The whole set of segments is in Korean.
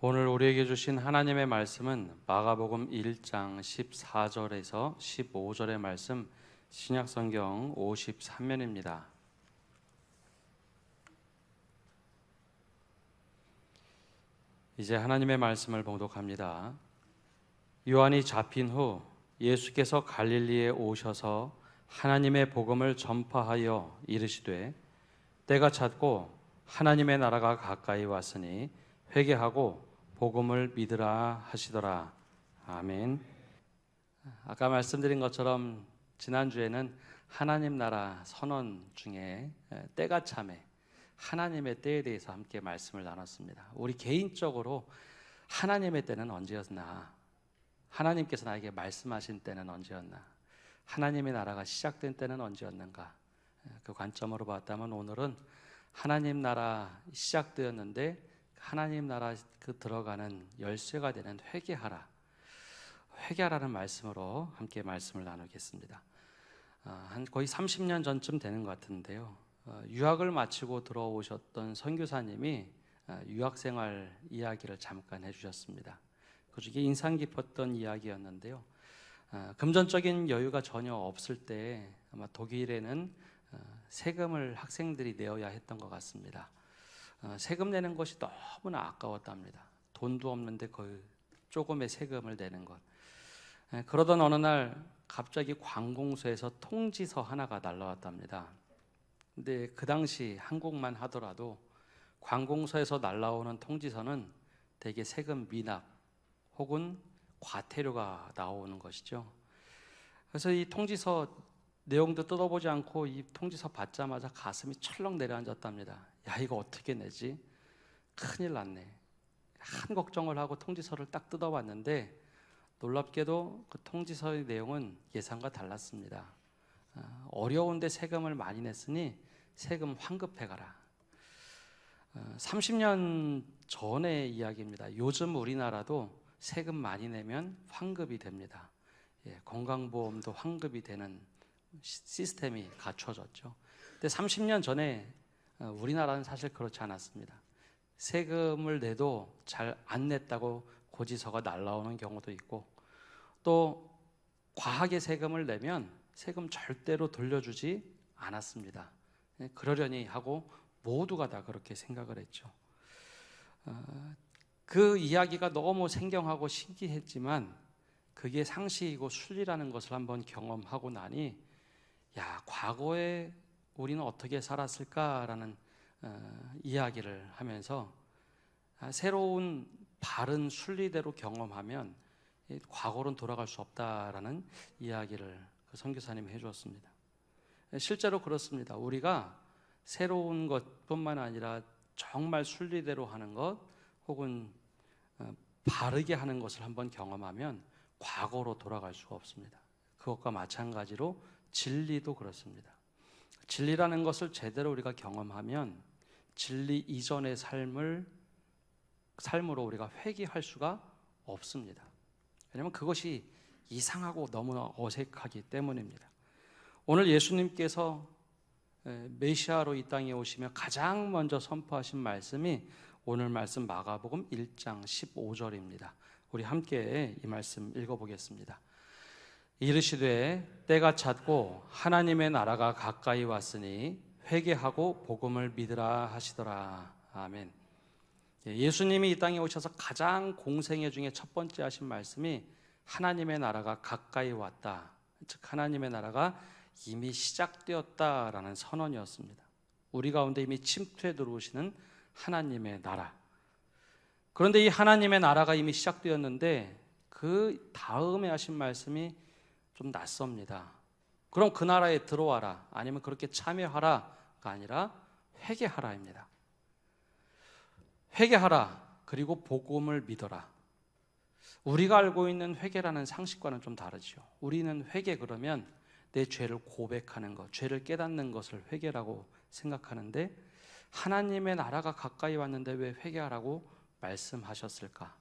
오늘 우리에게 주신 하나님의 말씀은 마가복음 1장 14절에서 15절의 말씀, 신약성경 53면입니다. 이제 하나님의 말씀을 봉독합니다. 요한이 잡힌 후 예수께서 갈릴리에 오셔서 하나님의 복음을 전파하여 이르시되 때가 찼고 하나님의 나라가 가까이 왔으니 회개하고 복음을 믿으라 하시더라. 아멘. 아까 말씀드린 것처럼 지난주에는 하나님 나라 선언 중에 때가 참에 하나님의 때에 대해서 함께 말씀을 나눴습니다. 우리 개인적으로 하나님의 때는 언제였나? 하나님께서 나에게 말씀하신 때는 언제였나? 하나님의 나라가 시작된 때는 언제였는가? 그 관점으로 봤다면 오늘은 하나님 나라 시작되었는데 하나님 나라 그 들어가는 열쇠가 되는 회개하라는 말씀으로 함께 말씀을 나누겠습니다. 한 거의 30년 전쯤 되는 것 같은데요. 유학을 마치고 들어오셨던 선교사님이 유학생활 이야기를 잠깐 해주셨습니다. 그중에 인상 깊었던 이야기였는데요. 금전적인 여유가 전혀 없을 때 아마 독일에는 세금을 학생들이 내어야 했던 것 같습니다. 세금 내는 것이 너무나 아까웠답니다. 돈도 없는데 그 조금의 세금을 내는 것. 그러던 어느 날 갑자기 관공서에서 통지서 하나가 날라왔답니다. 근데 그 당시 한국만 하더라도 관공서에서 날라오는 통지서는 대개 세금 미납 혹은 과태료가 나오는 것이죠. 그래서 이 통지서 내용도 뜯어보지 않고 이 통지서 받자마자 가슴이 철렁 내려앉았답니다. 야, 이거 어떻게 내지? 큰일 났네. 한 걱정을 하고 통지서를 딱 뜯어봤는데 놀랍게도 그 통지서의 내용은 예상과 달랐습니다. 어려운데 세금을 많이 냈으니 세금 환급해가라. 30년 전의 이야기입니다. 요즘 우리나라도 세금 많이 내면 환급이 됩니다. 건강보험도 환급이 되는 시스템이 갖춰졌죠. 근데 30년 전에 우리나라는 사실 그렇지 않았습니다. 세금을 내도 잘 안 냈다고 고지서가 날라오는 경우도 있고 또 과하게 세금을 내면 세금 절대로 돌려주지 않았습니다. 그러려니 하고 모두가 다 그렇게 생각을 했죠. 그 이야기가 너무 생경하고 신기했지만 그게 상식이고 순리라는 것을 한번 경험하고 나니 야, 과거에 우리는 어떻게 살았을까라는 이야기를 하면서 새로운 바른 순리대로 경험하면 과거로는 돌아갈 수 없다라는 이야기를 그 선교사님이 해주었습니다. 실제로 그렇습니다. 우리가 새로운 것뿐만 아니라 정말 순리대로 하는 것 혹은 바르게 하는 것을 한번 경험하면 과거로 돌아갈 수가 없습니다. 그것과 마찬가지로 진리도 그렇습니다. 진리라는 것을 제대로 우리가 경험하면 진리 이전의 삶으로 우리가 회귀할 수가 없습니다. 왜냐하면 그것이 이상하고 너무나 어색하기 때문입니다. 오늘 예수님께서 메시아로 이 땅에 오시며 가장 먼저 선포하신 말씀이 오늘 말씀 마가복음 1장 15절입니다. 우리 함께 이 말씀 읽어보겠습니다. 이르시되 때가 찼고 하나님의 나라가 가까이 왔으니 회개하고 복음을 믿으라 하시더라. 아멘. 예수님이 이 땅에 오셔서 가장 공생애 중에 첫 번째 하신 말씀이 하나님의 나라가 가까이 왔다. 즉 하나님의 나라가 이미 시작되었다라는 선언이었습니다. 우리 가운데 이미 침투해 들어오시는 하나님의 나라. 그런데 이 하나님의 나라가 이미 시작되었는데 그 다음에 하신 말씀이 좀 낯섭니다. 그럼 그 나라에 들어와라 아니면 그렇게 참여하라가 아니라 회개하라입니다. 회개하라 그리고 복음을 믿어라. 우리가 알고 있는 회개라는 상식과는 좀 다르죠. 우리는 회개 그러면 내 죄를 고백하는 것, 죄를 깨닫는 것을 회개라고 생각하는데 하나님의 나라가 가까이 왔는데 왜 회개하라고 말씀하셨을까?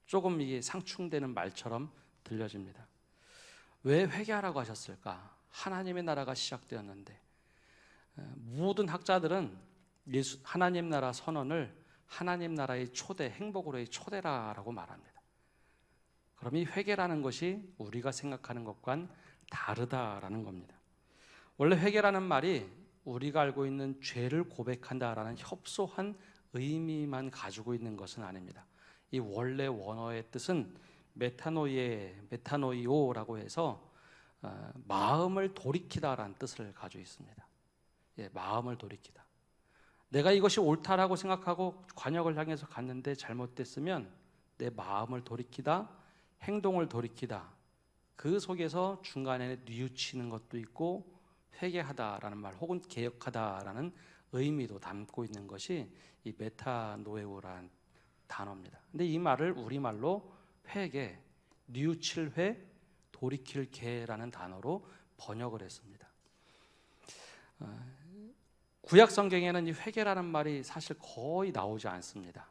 조금 이게 상충되는 말처럼 들려집니다. 왜 회개하라고 하셨을까? 하나님의 나라가 시작되었는데 모든 학자들은 하나님 나라 선언을 하나님 나라의 초대, 행복으로의 초대라라고 말합니다. 그럼 이 회개라는 것이 우리가 생각하는 것과는 다르다라는 겁니다. 원래 회개라는 말이 우리가 알고 있는 죄를 고백한다라는 협소한 의미만 가지고 있는 것은 아닙니다. 이 원래 원어의 뜻은 메타노이오라고 해서 마음을 돌이키다라는 뜻을 가지고 있습니다. 예, 마음을 돌이키다. 내가 이것이 옳다라고 생각하고 관역을 향해서 갔는데 잘못됐으면 내 마음을 돌이키다, 행동을 돌이키다. 그 속에서 중간에 뉘우치는 것도 있고 회개하다라는 말 혹은 개혁하다라는 의미도 담고 있는 것이 이 메타노에오라는 단어입니다. 근데 이 말을 우리말로 회개, 뉘우칠 회, 돌이킬 개라는 단어로 번역을 했습니다. 구약 성경에는 이 회개라는 말이 사실 거의 나오지 않습니다.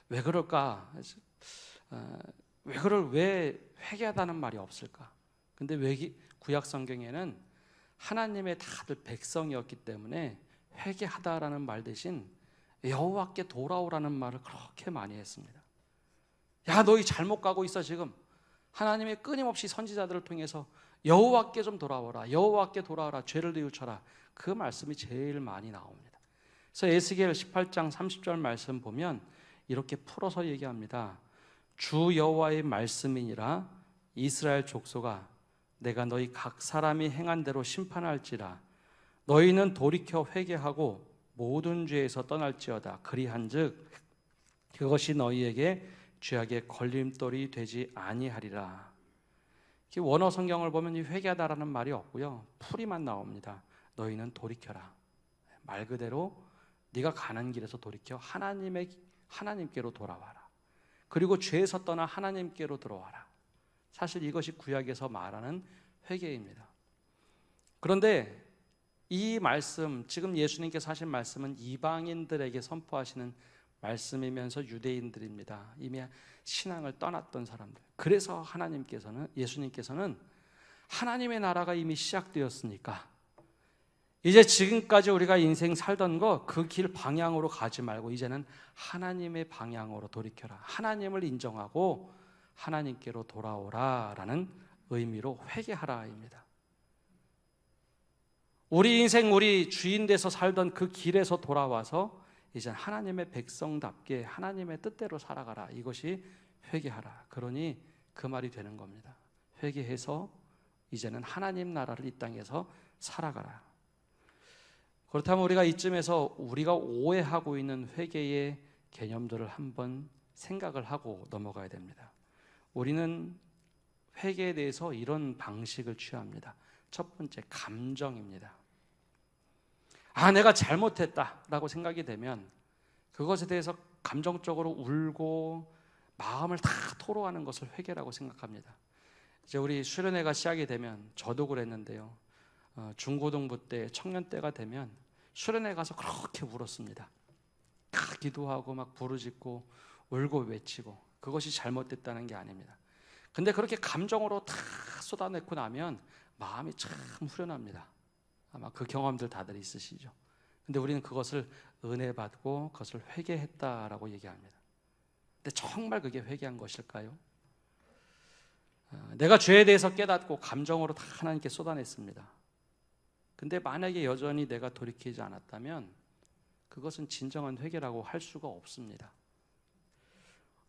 왜 그럴까? 왜 회개하다는 말이 없을까? 근데 왜 구약 성경에는 하나님의 다들 백성이었기 때문에 회개하다라는 말 대신 여호와께 돌아오라는 말을 그렇게 많이 했습니다. 야, 너희 잘못 가고 있어 지금. 하나님의 끊임없이 선지자들을 통해서 여호와께 좀 돌아오라, 여호와께 돌아오라, 죄를 뉘우쳐라. 그 말씀이 제일 많이 나옵니다. 그래서 에스겔 18장 30절 말씀 보면 이렇게 풀어서 얘기합니다. 주 여호와의 말씀이니라. 이스라엘 족속아, 내가 너희 각 사람이 행한 대로 심판할지라. 너희는 돌이켜 회개하고 모든 죄에서 떠날지어다. 그리한즉 그것이 너희에게 죄악의 걸림돌이 되지 아니하리라. 원어 성경을 보면 이 회개하다라는 말이 없고요, 풀이만 나옵니다. 너희는 돌이켜라. 말 그대로 네가 가는 길에서 돌이켜 하나님께로 돌아와라. 그리고 죄에서 떠나 하나님께로 들어와라. 사실 이것이 구약에서 말하는 회개입니다. 그런데 이 말씀, 지금 예수님께서 하신 말씀은 이방인들에게 선포하시는 말씀이면서 유대인들입니다. 이미 신앙을 떠났던 사람들. 그래서 예수님께서는 하나님의 나라가 이미 시작되었으니까 이제 지금까지 우리가 인생 살던 거 그 길 방향으로 가지 말고 이제는 하나님의 방향으로 돌이켜라. 하나님을 인정하고 하나님께로 돌아오라라는 의미로 회개하라입니다. 우리 인생 우리 주인 돼서 살던 그 길에서 돌아와서 이제 하나님의 백성답게 하나님의 뜻대로 살아가라. 이것이 회개하라. 그러니 그 말이 되는 겁니다. 회개해서 이제는 하나님 나라를 이 땅에서 살아가라. 그렇다면 우리가 이쯤에서 우리가 오해하고 있는 회개의 개념들을 한번 생각을 하고 넘어가야 됩니다. 우리는 회개에 대해서 이런 방식을 취합니다. 첫 번째, 감정입니다. 내가 잘못했다라고 생각이 되면 그것에 대해서 감정적으로 울고 마음을 다 토로하는 것을 회개라고 생각합니다. 이제 우리 수련회가 시작이 되면 저도 그랬는데요. 중고등부 때, 청년 때가 되면 수련회 가서 그렇게 울었습니다. 기도하고 막 부르짖고 울고 외치고. 그것이 잘못됐다는 게 아닙니다. 근데 그렇게 감정으로 다 쏟아내고 나면 마음이 참 후련합니다. 아마 그 경험들 다들 있으시죠. 근데 우리는 그것을 은혜 받고 그것을 회개했다라고 얘기합니다. 근데 정말 그게 회개한 것일까요? 내가 죄에 대해서 깨닫고 감정으로 다 하나님께 쏟아냈습니다. 근데 만약에 여전히 내가 돌이키지 않았다면 그것은 진정한 회개라고 할 수가 없습니다.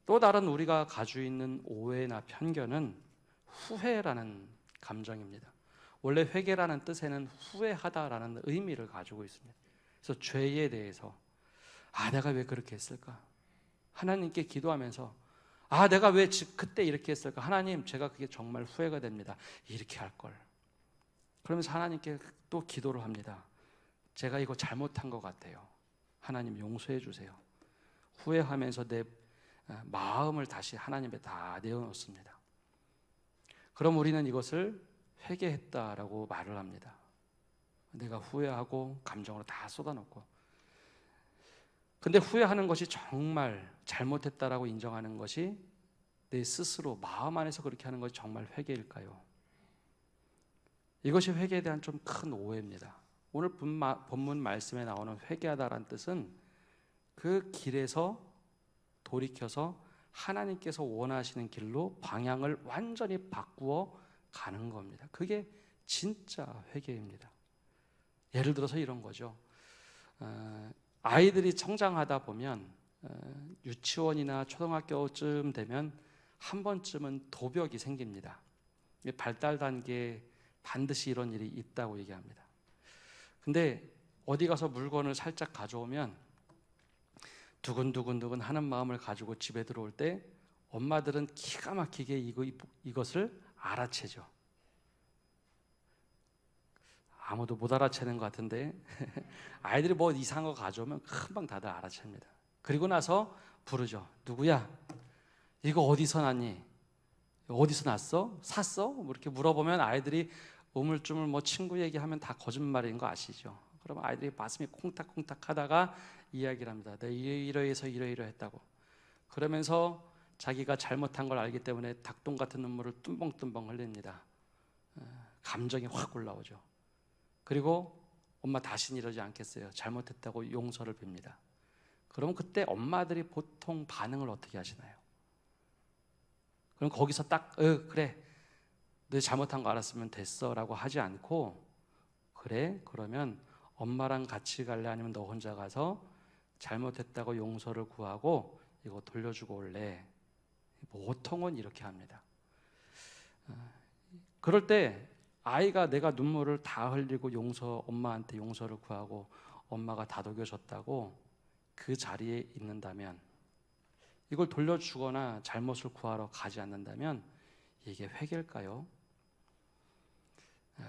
또 다른 우리가 가지고 있는 오해나 편견은 후회라는 감정입니다. 원래 회개라는 뜻에는 후회하다라는 의미를 가지고 있습니다. 그래서 죄에 대해서 내가 왜 그렇게 했을까? 하나님께 기도하면서 내가 왜 그때 이렇게 했을까? 하나님, 제가 그게 정말 후회가 됩니다. 이렇게 할 걸. 그러면서 하나님께 또 기도를 합니다. 제가 이거 잘못한 것 같아요. 하나님 용서해 주세요. 후회하면서 내 마음을 다시 하나님께 다 내어놓습니다. 그럼 우리는 이것을 회개했다라고 말을 합니다. 내가 후회하고 감정으로 다 쏟아놓고. 근데 후회하는 것이 정말 잘못했다라고 인정하는 것이 내 스스로 마음 안에서 그렇게 하는 것이 정말 회개일까요? 이것이 회개에 대한 좀 큰 오해입니다. 오늘 본문 말씀에 나오는 회개하다라는 뜻은 그 길에서 돌이켜서 하나님께서 원하시는 길로 방향을 완전히 바꾸어 가는 겁니다. 그게 진짜 회개입니다. 예를 들어서 이런 거죠. 아이들이 성장하다 보면 유치원이나 초등학교쯤 되면 한 번쯤은 도벽이 생깁니다. 발달 단계에 반드시 이런 일이 있다고 얘기합니다. 근데 어디 가서 물건을 살짝 가져오면 두근두근두근 하는 마음을 가지고 집에 들어올 때 엄마들은 기가 막히게 이것을 알아채죠. 아무도 못 알아채는 것 같은데 아이들이 뭐 이상한 거 가져오면 금방 다들 알아챕니다. 그리고 나서 부르죠. 누구야? 이거 어디서 났니? 어디서 났어? 샀어? 뭐 이렇게 물어보면 아이들이 우물쭈물 뭐 친구 얘기하면 다 거짓말인 거 아시죠? 그럼 아이들이 가슴이 콩닥콩닥 하다가 이야기를 합니다. 내가 이러해서 이러했다고. 그러면서 자기가 잘못한 걸 알기 때문에 닭똥 같은 눈물을 뚱벙뚱벙 흘립니다. 감정이 확 올라오죠. 그리고 엄마 다시는 이러지 않겠어요. 잘못했다고 용서를 빕니다. 그럼 그때 엄마들이 보통 반응을 어떻게 하시나요? 그럼 거기서 딱 그래 너 잘못한 거 알았으면 됐어 라고 하지 않고 그래 그러면 엄마랑 같이 갈래 아니면 너 혼자 가서 잘못했다고 용서를 구하고 이거 돌려주고 올래. 보통은 이렇게 합니다. 그럴 때 아이가 내가 눈물을 다 흘리고 엄마한테 용서를 구하고 엄마가 다독여줬다고 그 자리에 있는다면, 이걸 돌려주거나 잘못을 구하러 가지 않는다면 이게 회개일까요?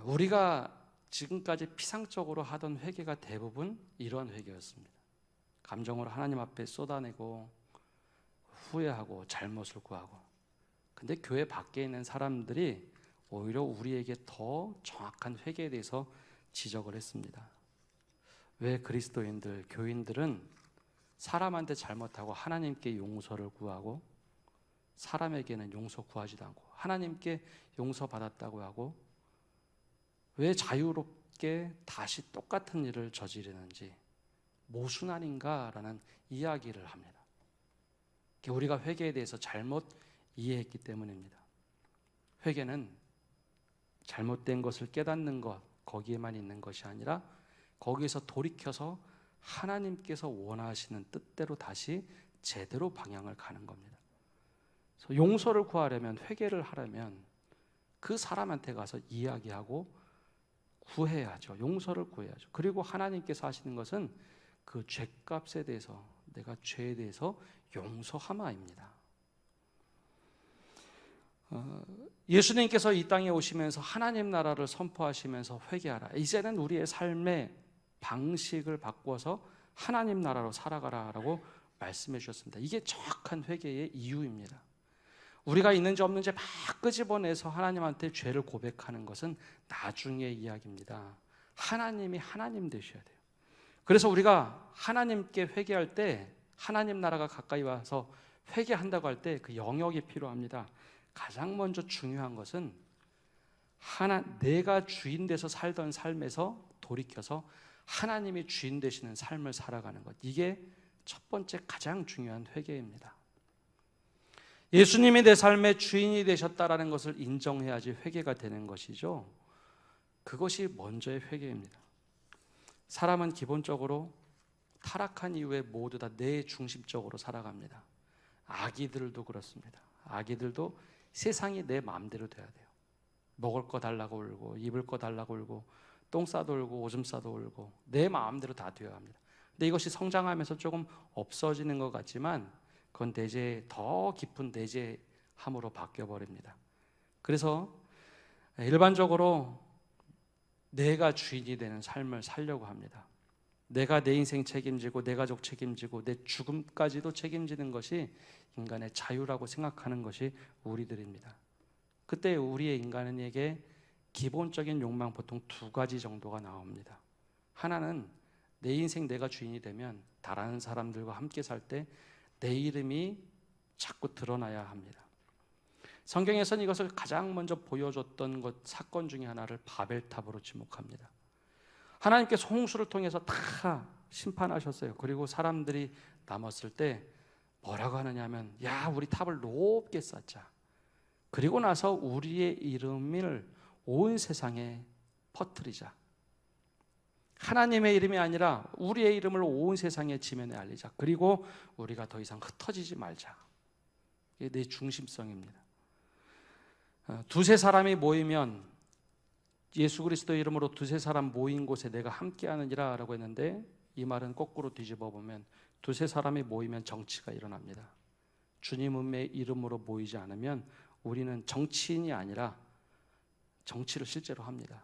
우리가 지금까지 피상적으로 하던 회개가 대부분 이런 회개였습니다. 감정으로 하나님 앞에 쏟아내고 후회하고 잘못을 구하고. 근데 교회 밖에 있는 사람들이 오히려 우리에게 더 정확한 회개에 대해서 지적을 했습니다. 왜 그리스도인들, 교인들은 사람한테 잘못하고 하나님께 용서를 구하고 사람에게는 용서 구하지도 않고 하나님께 용서받았다고 하고 왜 자유롭게 다시 똑같은 일을 저지르는지 모순아닌가라는 이야기를 합니다. 우리가 회개에 대해서 잘못 이해했기 때문입니다. 회개는 잘못된 것을 깨닫는 것, 거기에만 있는 것이 아니라 거기에서 돌이켜서 하나님께서 원하시는 뜻대로 다시 제대로 방향을 가는 겁니다. 그래서 용서를 구하려면, 회개를 하려면 그 사람한테 가서 이야기하고 구해야죠. 용서를 구해야죠. 그리고 하나님께서 하시는 것은 그 죄값에 대해서, 내가 죄에 대해서 용서하마입니다. 예수님께서 이 땅에 오시면서 하나님 나라를 선포하시면서 회개하라. 이제는 우리의 삶의 방식을 바꿔서 하나님 나라로 살아가라라고 말씀해 주셨습니다. 이게 정확한 회개의 이유입니다. 우리가 있는지 없는지 막 끄집어내서 하나님한테 죄를 고백하는 것은 나중의 이야기입니다. 하나님이 하나님 되셔야 돼요. 그래서 우리가 하나님께 회개할 때, 하나님 나라가 가까이 와서 회개한다고 할 때 그 영역이 필요합니다. 가장 먼저 중요한 것은 내가 주인 돼서 살던 삶에서 돌이켜서 하나님이 주인 되시는 삶을 살아가는 것, 이게 첫 번째 가장 중요한 회개입니다. 예수님이 내 삶의 주인이 되셨다라는 것을 인정해야지 회개가 되는 것이죠. 그것이 먼저의 회개입니다. 사람은 기본적으로 타락한 이후에 모두 다 내 중심적으로 살아갑니다. 아기들도 그렇습니다. 아기들도 세상이 내 마음대로 돼야 돼요. 먹을 거 달라고 울고, 입을 거 달라고 울고, 똥 싸도 울고, 오줌 싸도 울고, 내 마음대로 다 되어야 합니다. 근데 이것이 성장하면서 조금 없어지는 것 같지만 그건 더 깊은 내재함으로 바뀌어버립니다. 그래서 일반적으로 내가 주인이 되는 삶을 살려고 합니다. 내가 내 인생 책임지고 내 가족 책임지고 내 죽음까지도 책임지는 것이 인간의 자유라고 생각하는 것이 우리들입니다. 그때 우리의 인간에게 기본적인 욕망 보통 두 가지 정도가 나옵니다. 하나는 내 인생 내가 주인이 되면 다른 사람들과 함께 살 때 내 이름이 자꾸 드러나야 합니다. 성경에서는 이것을 가장 먼저 보여줬던 사건 중에 하나를 바벨탑으로 지목합니다. 하나님께서 홍수를 통해서 다 심판하셨어요. 그리고 사람들이 남았을 때 뭐라고 하느냐면, 야, 우리 탑을 높게 쌓자. 그리고 나서 우리의 이름을 온 세상에 퍼뜨리자. 하나님의 이름이 아니라 우리의 이름을 온 세상의 지면에 알리자. 그리고 우리가 더 이상 흩어지지 말자. 이게 내 중심성입니다. 두세 사람이 모이면, 예수 그리스도의 이름으로 두세 사람 모인 곳에 내가 함께하느니라 라고 했는데, 이 말은 거꾸로 뒤집어 보면 두세 사람이 모이면 정치가 일어납니다. 주님의 이름으로 모이지 않으면 우리는 정치인이 아니라 정치를 실제로 합니다.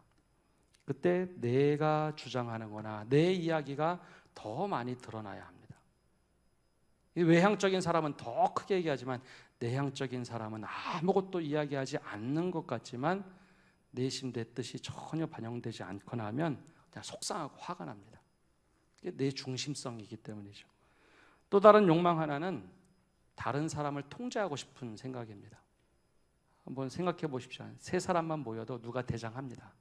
그때 내가 주장하는 거나 내 이야기가 더 많이 드러나야 합니다. 외향적인 사람은 더 크게 얘기하지만, 내향적인 사람은 아무것도 이야기하지 않는 것 같지만 내심 내 뜻이 전혀 반영되지 않거나 하면 그냥 속상하고 화가 납니다. 이게 내 중심성이기 때문이죠. 또 다른 욕망 하나는 다른 사람을 통제하고 싶은 생각입니다. 한번 생각해 보십시오. 세 사람만 모여도 누가 대장합니다.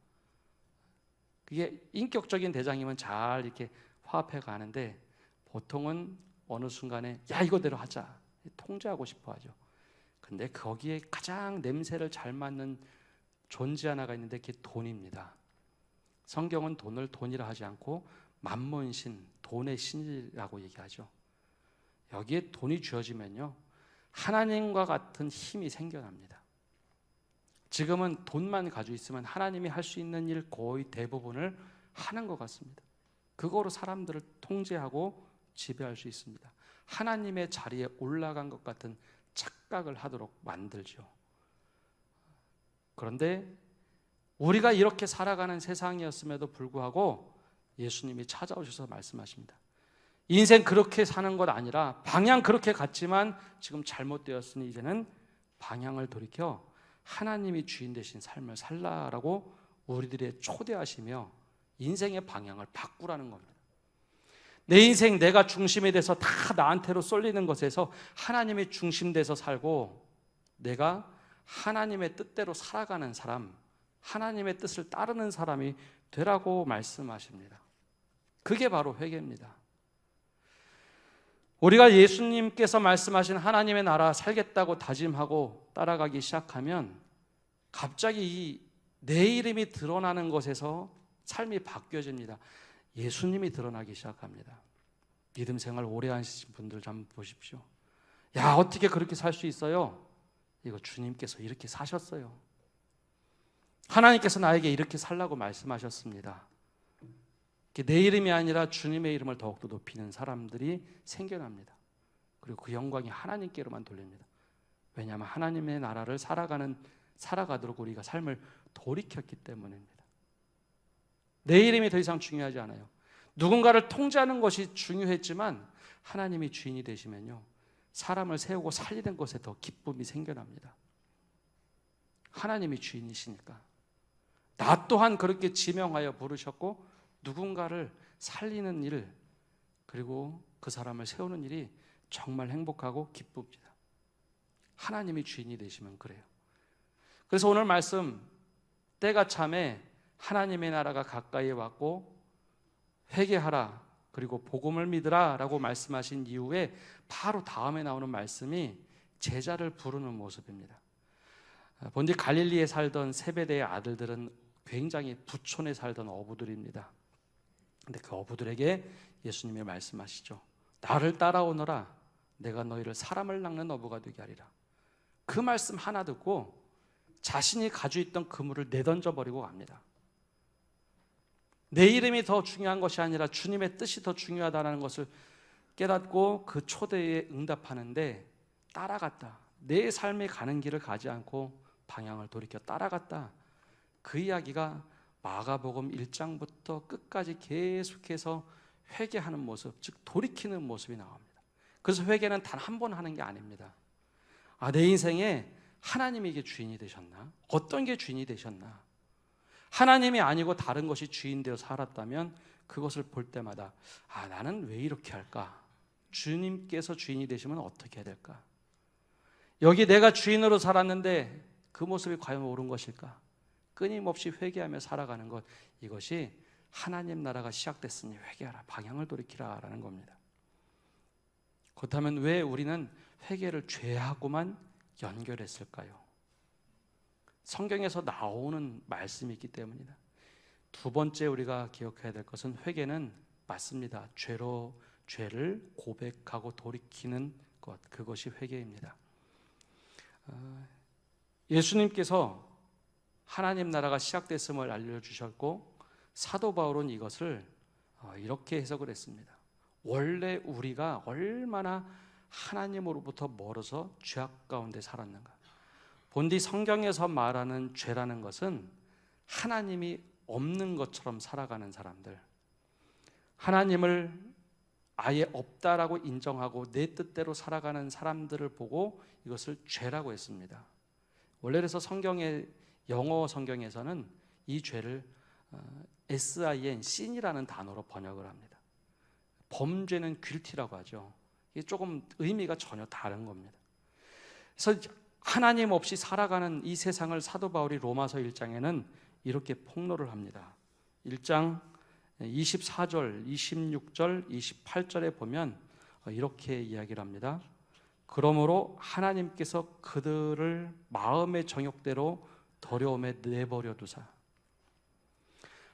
그게 인격적인 대장이면 잘 이렇게 화합해 가는데, 보통은 어느 순간에 야, 이거대로 하자, 통제하고 싶어 하죠. 근데 거기에 가장 냄새를 잘 맡는 존재 하나가 있는데, 그게 돈입니다. 성경은 돈을 돈이라 하지 않고 만몬신, 돈의 신이라고 얘기하죠. 여기에 돈이 주어지면요, 하나님과 같은 힘이 생겨납니다. 지금은 돈만 가지고 있으면 하나님이 할 수 있는 일 거의 대부분을 하는 것 같습니다. 그거로 사람들을 통제하고 지배할 수 있습니다. 하나님의 자리에 올라간 것 같은 착각을 하도록 만들죠. 그런데 우리가 이렇게 살아가는 세상이었음에도 불구하고 예수님이 찾아오셔서 말씀하십니다. 인생 그렇게 사는 것 아니라, 방향 그렇게 갔지만 지금 잘못되었으니 이제는 방향을 돌이켜 하나님이 주인 되신 삶을 살라라고 우리들의 초대하시며 인생의 방향을 바꾸라는 겁니다. 내 인생 내가 중심이 돼서 다 나한테로 쏠리는 것에서 하나님이 중심돼서 살고, 내가 하나님의 뜻대로 살아가는 사람, 하나님의 뜻을 따르는 사람이 되라고 말씀하십니다. 그게 바로 회개입니다. 우리가 예수님께서 말씀하신 하나님의 나라 살겠다고 다짐하고 따라가기 시작하면 갑자기 내 이름이 드러나는 것에서 삶이 바뀌어집니다. 예수님이 드러나기 시작합니다. 믿음 생활 오래 하신 분들 좀 보십시오. 야, 어떻게 그렇게 살 수 있어요? 이거 주님께서 이렇게 사셨어요. 하나님께서 나에게 이렇게 살라고 말씀하셨습니다. 내 이름이 아니라 주님의 이름을 더욱더 높이는 사람들이 생겨납니다. 그리고 그 영광이 하나님께로만 돌립니다. 왜냐하면 하나님의 나라를 살아가도록 우리가 삶을 돌이켰기 때문입니다. 내 이름이 더 이상 중요하지 않아요. 누군가를 통제하는 것이 중요했지만 하나님이 주인이 되시면요, 사람을 세우고 살리는 것에 더 기쁨이 생겨납니다. 하나님이 주인이시니까. 나 또한 그렇게 지명하여 부르셨고 누군가를 살리는 일, 그리고 그 사람을 세우는 일이 정말 행복하고 기쁩니다. 하나님이 주인이 되시면 그래요. 그래서 오늘 말씀, 때가 참에 하나님의 나라가 가까이 왔고 회개하라, 그리고 복음을 믿으라 라고 말씀하신 이후에 바로 다음에 나오는 말씀이 제자를 부르는 모습입니다. 본디 갈릴리에 살던 세베대의 아들들은 굉장히 부촌에 살던 어부들입니다. 근데 그 어부들에게 예수님이 말씀하시죠. 나를 따라오너라, 내가 너희를 사람을 낚는 어부가 되게 하리라. 그 말씀 하나 듣고 자신이 가지고 있던 그물을 내던져 버리고 갑니다. 내 이름이 더 중요한 것이 아니라 주님의 뜻이 더 중요하다는 것을 깨닫고 그 초대에 응답하는데 따라갔다. 내 삶에 가는 길을 가지 않고 방향을 돌이켜 따라갔다. 그 이야기가 마가복음 1장부터 끝까지 계속해서 회개하는 모습, 즉 돌이키는 모습이 나옵니다. 그래서 회개는 단 한 번 하는 게 아닙니다. 내 인생에 하나님이 이게 주인이 되셨나? 어떤 게 주인이 되셨나? 하나님이 아니고 다른 것이 주인 되어 살았다면 그것을 볼 때마다 나는 왜 이렇게 할까? 주님께서 주인이 되시면 어떻게 해야 될까? 여기 내가 주인으로 살았는데 그 모습이 과연 옳은 것일까? 끊임없이 회개하며 살아가는 것, 이것이 하나님 나라가 시작됐으니 회개하라, 방향을 돌이키라 라는 겁니다. 그렇다면 왜 우리는 회개를 죄하고만 연결했을까요? 성경에서 나오는 말씀이 있기 때문이다. 두 번째 우리가 기억해야 될 것은 회개는 맞습니다. 죄를 고백하고 돌이키는 것, 그것이 회개입니다. 예수님께서 하나님 나라가 시작됐음을 알려주셨고 사도 바울은 이것을 이렇게 해석을 했습니다. 원래 우리가 얼마나 하나님으로부터 멀어서 죄악 가운데 살았는가. 본디 성경에서 말하는 죄라는 것은 하나님이 없는 것처럼 살아가는 사람들, 하나님을 아예 없다라고 인정하고 내 뜻대로 살아가는 사람들을 보고 이것을 죄라고 했습니다. 원래 그래서 영어 성경에서는 이 죄를 sin이라는 단어로 번역을 합니다. 범죄는 guilty라고 하죠. 이게 조금 의미가 전혀 다른 겁니다. 그래서 하나님 없이 살아가는 이 세상을 사도 바울이 로마서 1장에는 이렇게 폭로를 합니다. 1장 24절, 26절, 28절에 보면 이렇게 이야기를 합니다. 그러므로 하나님께서 그들을 마음의 정욕대로 더러움에 내버려 두사.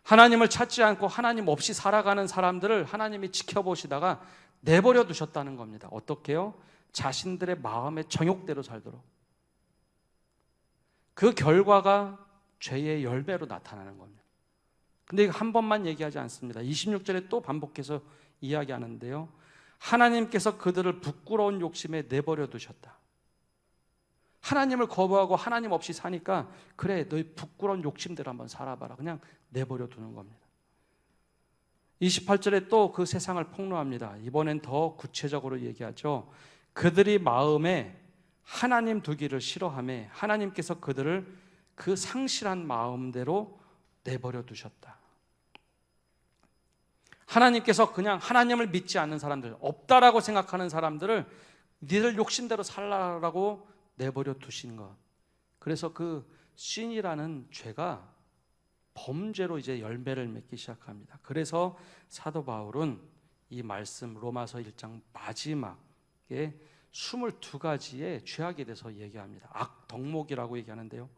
하나님을 찾지 않고 하나님 없이 살아가는 사람들을 하나님이 지켜보시다가 내버려 두셨다는 겁니다. 어떻게요? 자신들의 마음의 정욕대로 살도록. 그 결과가 죄의 열매로 나타나는 겁니다. 근데 이거 한 번만 얘기하지 않습니다. 26절에 또 반복해서 이야기하는데요. 하나님께서 그들을 부끄러운 욕심에 내버려 두셨다. 하나님을 거부하고 하나님 없이 사니까 그래, 너희 부끄러운 욕심대로 한번 살아봐라. 그냥 내버려 두는 겁니다. 28절에 또 그 세상을 폭로합니다. 이번엔 더 구체적으로 얘기하죠. 그들이 마음에 하나님 두기를 싫어하며 하나님께서 그들을 그 상실한 마음대로 내버려 두셨다. 하나님께서 그냥 하나님을 믿지 않는 사람들, 없다라고 생각하는 사람들을 니들 욕심대로 살라라고 내버려 두신 것. 그래서 그 신이라는 죄가 범죄로 이제 열매를 맺기 시작합니다. 그래서 사도 바울은 이 말씀 로마서 1장 마지막에 22가지의 죄악에 대해서 얘기합니다. 악덕목이라고 얘기하는데요.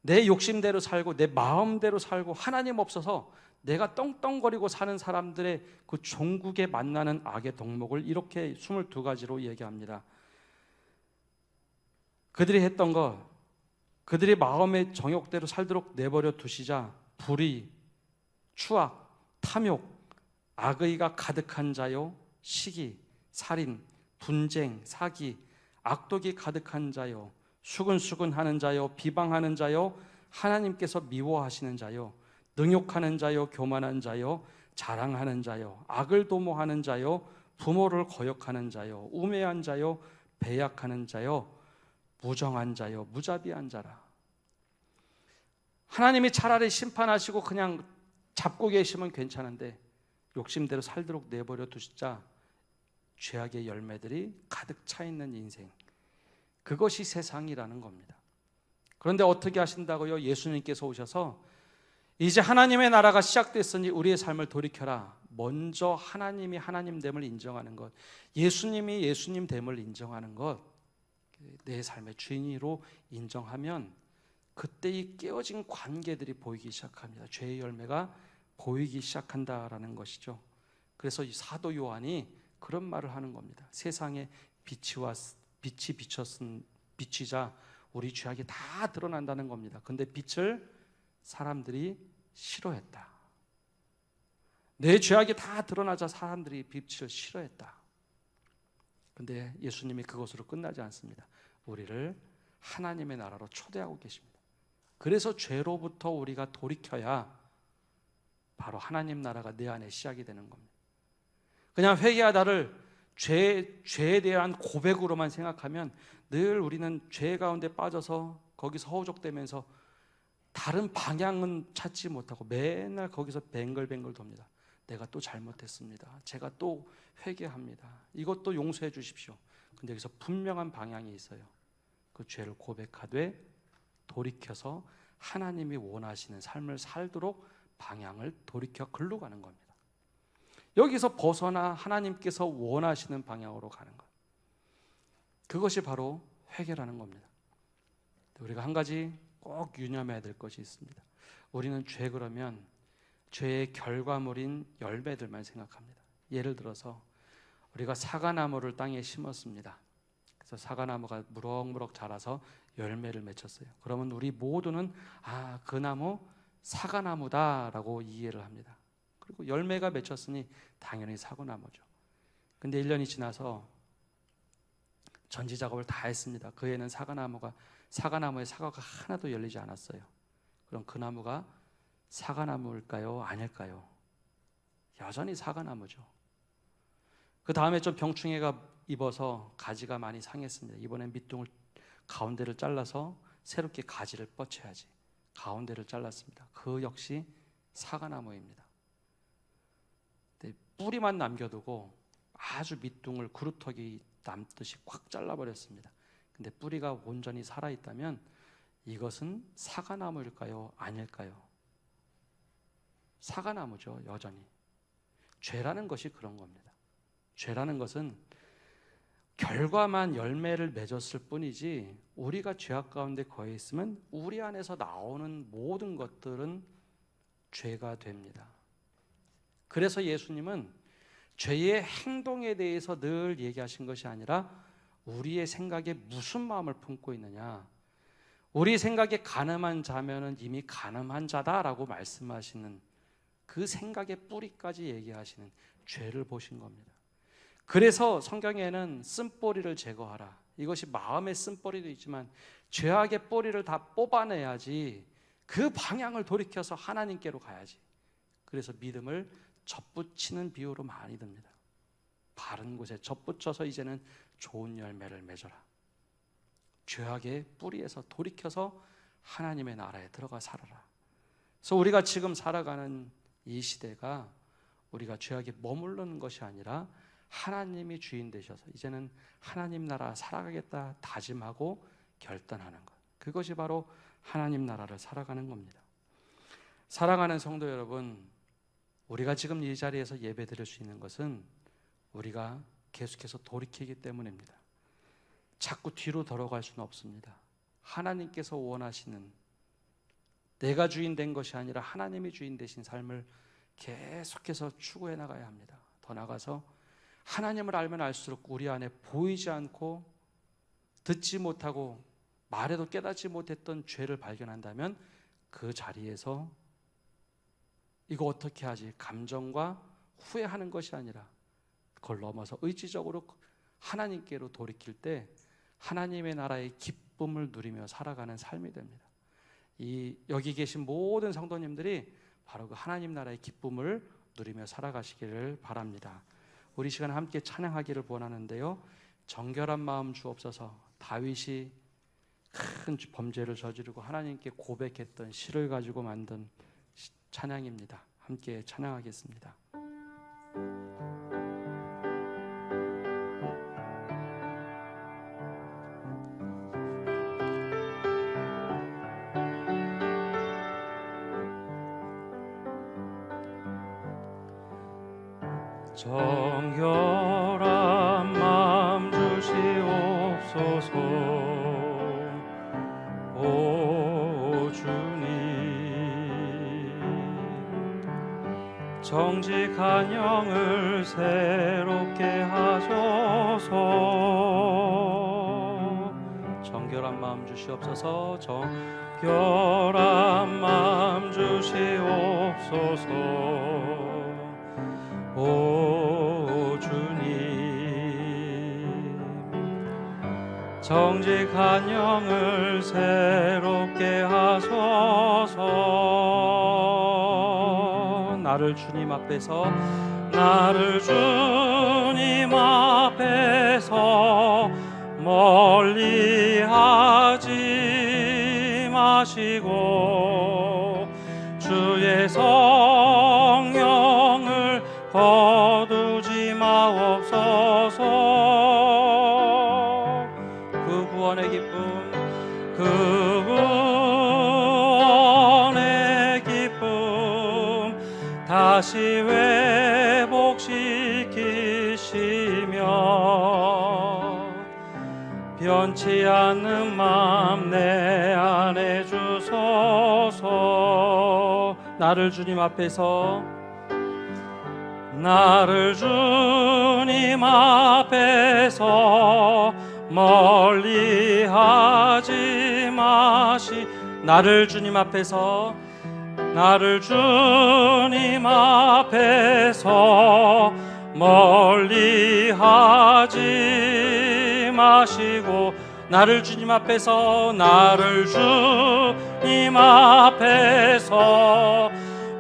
내 욕심대로 살고 내 마음대로 살고 하나님 없어서 내가 떵떵거리고 사는 사람들의 그 종국에 만나는 악의 덕목을 이렇게 22가지로 얘기합니다. 그들이 했던 것, 그들이 마음의 정욕대로 살도록 내버려 두시자 불의, 추악, 탐욕, 악의가 가득한 자요, 시기, 살인, 분쟁, 사기, 악독이 가득한 자요, 수근수근하는 자요, 비방하는 자요, 하나님께서 미워하시는 자요, 능욕하는 자요, 교만한 자요, 자랑하는 자요, 악을 도모하는 자요, 부모를 거역하는 자요, 우매한 자요, 배약하는 자요, 무정한 자요, 무자비한 자라. 하나님이 차라리 심판하시고 그냥 잡고 계시면 괜찮은데 욕심대로 살도록 내버려 두시자 죄악의 열매들이 가득 차 있는 인생, 그것이 세상이라는 겁니다. 그런데 어떻게 하신다고요? 예수님께서 오셔서 이제 하나님의 나라가 시작됐으니 우리의 삶을 돌이켜라. 먼저 하나님이 하나님됨을 인정하는 것, 예수님이 예수님됨을 인정하는 것, 내 삶의 주인으로 인정하면 그때 이 깨어진 관계들이 보이기 시작합니다. 죄의 열매가 보이기 시작한다라는 것이죠. 그래서 이 사도 요한이 그런 말을 하는 겁니다. 세상에 빛이 비치자 우리 죄악이 다 드러난다는 겁니다. 근데 빛을 사람들이 싫어했다. 내 죄악이 다 드러나자 사람들이 빛을 싫어했다. 근데 예수님이 그것으로 끝나지 않습니다. 우리를 하나님의 나라로 초대하고 계십니다. 그래서 죄로부터 우리가 돌이켜야 바로 하나님 나라가 내 안에 시작이 되는 겁니다. 그냥 회개하다를 죄에 대한 고백으로만 생각하면 늘 우리는 죄 가운데 빠져서 거기서 허우적대면서 다른 방향은 찾지 못하고 맨날 거기서 뱅글뱅글 돕니다. 내가 또 잘못했습니다. 제가 또 회개합니다. 이것도 용서해 주십시오. 근데 여기서 분명한 방향이 있어요. 그 죄를 고백하되 돌이켜서 하나님이 원하시는 삶을 살도록 방향을 돌이켜 글로 가는 겁니다. 여기서 벗어나 하나님께서 원하시는 방향으로 가는 것. 그것이 바로 회개라는 겁니다. 우리가 한 가지 꼭 유념해야 될 것이 있습니다. 우리는 죄 그러면 죄의 결과물인 열매들만 생각합니다. 예를 들어서 우리가 사과나무를 땅에 심었습니다. 그래서 사과나무가 무럭무럭 자라서 열매를 맺혔어요. 그러면 우리 모두는 그 나무 사과나무다라고 이해를 합니다. 그리고 열매가 맺혔으니 당연히 사과나무죠. 근데 1년이 지나서 전지 작업을 다 했습니다. 그 해는 사과나무에 사과가 하나도 열리지 않았어요. 그럼 그 나무가 사과나무일까요? 아닐까요? 여전히 사과나무죠. 그 다음에 좀 병충해가 입어서 가지가 많이 상했습니다. 이번엔 밑둥을 가운데를 잘라서 새롭게 가지를 뻗쳐야지. 가운데를 잘랐습니다. 그 역시 사과나무입니다. 뿌리만 남겨두고 아주 밑둥을 그루터기 남듯이 꽉 잘라버렸습니다. 근데 뿌리가 온전히 살아있다면 이것은 사과나무일까요? 아닐까요? 사과나무죠, 여전히. 죄라는 것이 그런 겁니다. 죄라는 것은 결과만 열매를 맺었을 뿐이지 우리가 죄악 가운데 거해 있으면 우리 안에서 나오는 모든 것들은 죄가 됩니다. 그래서 예수님은 죄의 행동에 대해서 늘 얘기하신 것이 아니라 우리의 생각에 무슨 마음을 품고 있느냐, 우리 생각에 가늠한 자면은 이미 가늠한 자다라고 말씀하시는 그 생각의 뿌리까지 얘기하시는 죄를 보신 겁니다. 그래서 성경에는 쓴뿌리를 제거하라, 이것이 마음의 쓴뿌리도 있지만 죄악의 뿌리를 다 뽑아내야지 그 방향을 돌이켜서 하나님께로 가야지. 그래서 믿음을 접붙이는 비유로 많이 듭니다. 바른 곳에 접붙여서 이제는 좋은 열매를 맺어라. 죄악의 뿌리에서 돌이켜서 하나님의 나라에 들어가 살아라. 그래서 우리가 지금 살아가는 이 시대가 우리가 죄악에 머무르는 것이 아니라 하나님이 주인 되셔서 이제는 하나님 나라 살아가겠다 다짐하고 결단하는 것, 그것이 바로 하나님 나라를 살아가는 겁니다. 사랑하는 성도 여러분, 우리가 지금 이 자리에서 예배 드릴 수 있는 것은 우리가 계속해서 돌이키기 때문입니다. 자꾸 뒤로 돌아갈 수는 없습니다. 하나님께서 원하시는, 내가 주인 된 것이 아니라 하나님이 주인 되신 삶을 계속해서 추구해 나가야 합니다. 더 나아가서 하나님을 알면 알수록 우리 안에 보이지 않고 듣지 못하고 말해도 깨닫지 못했던 죄를 발견한다면 그 자리에서 이거 어떻게 하지? 감정과 후회하는 것이 아니라 그걸 넘어서 의지적으로 하나님께로 돌이킬 때 하나님의 나라의 기쁨을 누리며 살아가는 삶이 됩니다. 여기 계신 모든 성도님들이 바로 그 하나님 나라의 기쁨을 누리며 살아가시기를 바랍니다. 우리 시간 함께 찬양하기를 원하는데요, 정결한 마음 주옵소서. 다윗이 큰 범죄를 저지르고 하나님께 고백했던 시를 가지고 만든 찬양입니다. 함께 찬양하겠습니다. 정결한 마음 주시옵소서. 오 주님, 정직한 영을 새롭게 하소서. 정결한 마음 주시옵소서. 정결한 마음 주시옵소서. 오 주님, 정직한 영을 새롭게 하소서. 나를 주님 앞에서 멀리하지 마시고 주의 성령을 거두지 마옵소서. 그 구원의 기쁨, 그 구원의 기쁨 다시 회복시 변치 않는 마음 내 안에 주소서. 나를 주님 앞에서 멀리하지 마시. 나를 주님 앞에서 멀리하지 마시고, 나를 주님 앞에서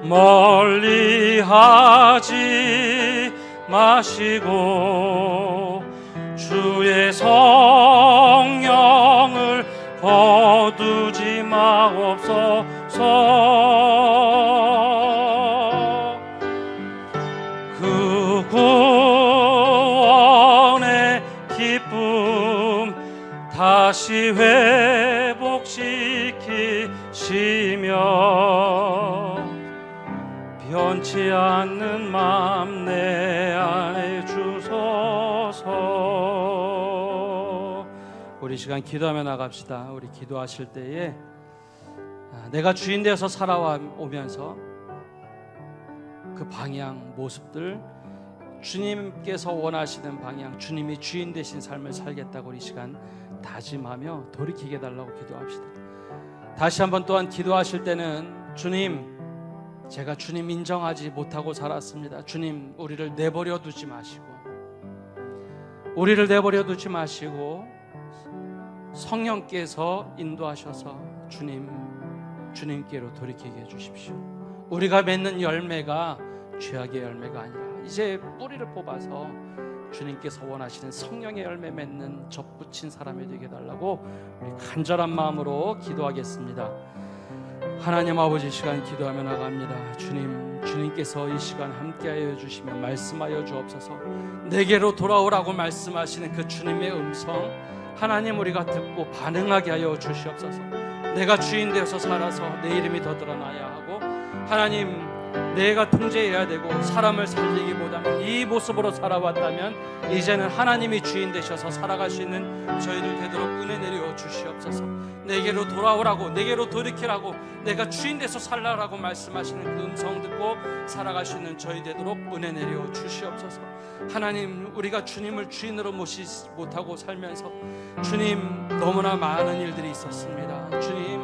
멀리하지 마시고, 주의 성령을 거두지 마옵소서. 그 구원의 기쁨 다시 회복시키시며, 변치 않는 마음 내 안에 주소서. 우리 시간 기도하며 나갑시다. 우리 기도하실 때에 내가 주인 되어서 살아오면서 그 방향, 모습들, 주님께서 원하시는 방향, 주님이 주인 되신 삶을 살겠다고 우리 시간 다짐하며 돌이키게 달라고 기도합시다. 다시 한번 또한 기도하실 때는 주님, 제가 주님 인정하지 못하고 살았습니다. 주님, 우리를 내버려 두지 마시고 성령께서 인도하셔서 주님께로 돌이키게 해주십시오. 우리가 맺는 열매가 죄악의 열매가 아니라 이제 뿌리를 뽑아서 주님께서 원하시는 성령의 열매 맺는 접붙인 사람이 되게 달라고 우리 간절한 마음으로 기도하겠습니다. 하나님 아버지, 시간 기도하며 나갑니다. 주님께서 이 시간 함께하여 주시며 말씀하여 주옵소서. 내게로 돌아오라고 말씀하시는 그 주님의 음성, 하나님, 우리가 듣고 반응하게 하여 주시옵소서. 내가 주인 되어서 살아서 내 이름이 더 드러나야 하고, 하나님, 내가 통제해야 되고 사람을 살리기보다는 이 모습으로 살아왔다면 이제는 하나님이 주인 되셔서 살아갈 수 있는 저희들 되도록 은혜 내려 주시옵소서. 내게로 돌아오라고, 내게로 돌이키라고, 내가 주인 돼서 살라라고 말씀하시는 그 음성 듣고 살아갈 수 있는 저희 되도록 은혜 내려 주시옵소서. 하나님, 우리가 주님을 주인으로 모시지 못하고 살면서 주님, 너무나 많은 일들이 있었습니다. 주님,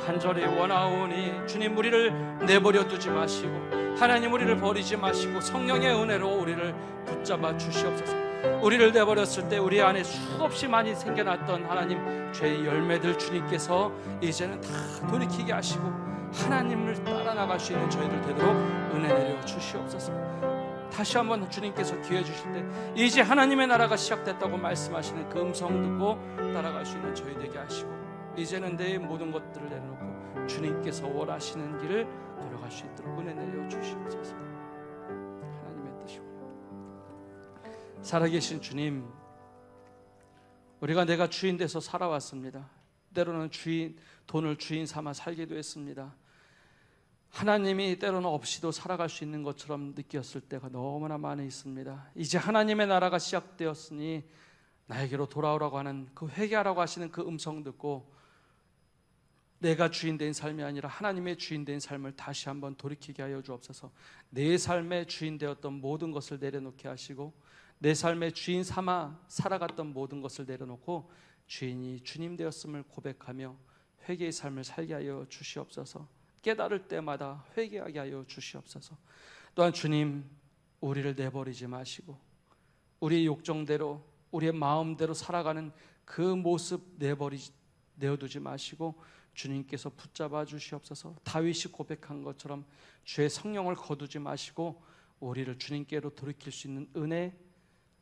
간절히 원하오니 주님, 우리를 내버려 두지 마시고, 하나님, 우리를 버리지 마시고 성령의 은혜로 우리를 붙잡아 주시옵소서. 우리를 내버렸을 때 우리 안에 수없이 많이 생겨났던 하나님 죄의 열매들 주님께서 이제는 다 돌이키게 하시고 하나님을 따라 나갈 수 있는 저희들 되도록 은혜 내려 주시옵소서. 다시 한번 주님께서 기회 주실 때 이제 하나님의 나라가 시작됐다고 말씀하시는 그 음성 듣고 따라갈 수 있는 저희 되게 하시고, 이제는 내 모든 것들을 내려놓고 주님께서 원하시는 길을 걸어갈 수 있도록 은혜 내려 주시옵소서. 하나님의 뜻이 살아계신 주님, 우리가 내가 주인 돼서 살아왔습니다. 때로는 돈을 주인 삼아 살기도 했습니다. 하나님이 때로는 없이도 살아갈 수 있는 것처럼 느꼈을 때가 너무나 많이 있습니다. 이제 하나님의 나라가 시작되었으니 나에게로 돌아오라고 하는 그 회개하라고 하시는 그 음성 듣고 내가 주인 된 삶이 아니라 하나님의 주인 된 삶을 다시 한번 돌이키게 하여 주옵소서. 내 삶의 주인 되었던 모든 것을 내려놓게 하시고 내 삶의 주인 삼아 살아갔던 모든 것을 내려놓고 주인이 주님 되었음을 고백하며 회개의 삶을 살게 하여 주시옵소서. 깨달을 때마다 회개하게 하여 주시옵소서. 또한 주님, 우리를 내버리지 마시고 우리의 욕정대로 우리의 마음대로 살아가는 그 모습 내어두지 마시고 주님께서 붙잡아 주시옵소서. 다윗이 고백한 것처럼 주의 성령을 거두지 마시고 우리를 주님께로 돌이킬 수 있는 은혜,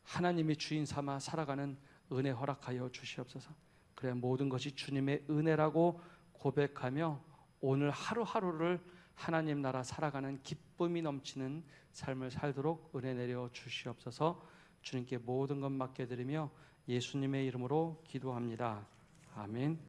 하나님의 주인 삼아 살아가는 은혜 허락하여 주시옵소서. 그래야 모든 것이 주님의 은혜라고 고백하며 오늘 하루하루를 하나님 나라 살아가는 기쁨이 넘치는 삶을 살도록 은혜 내려 주시옵소서. 주님께 모든 것 맡겨드리며 예수님의 이름으로 기도합니다. 아멘.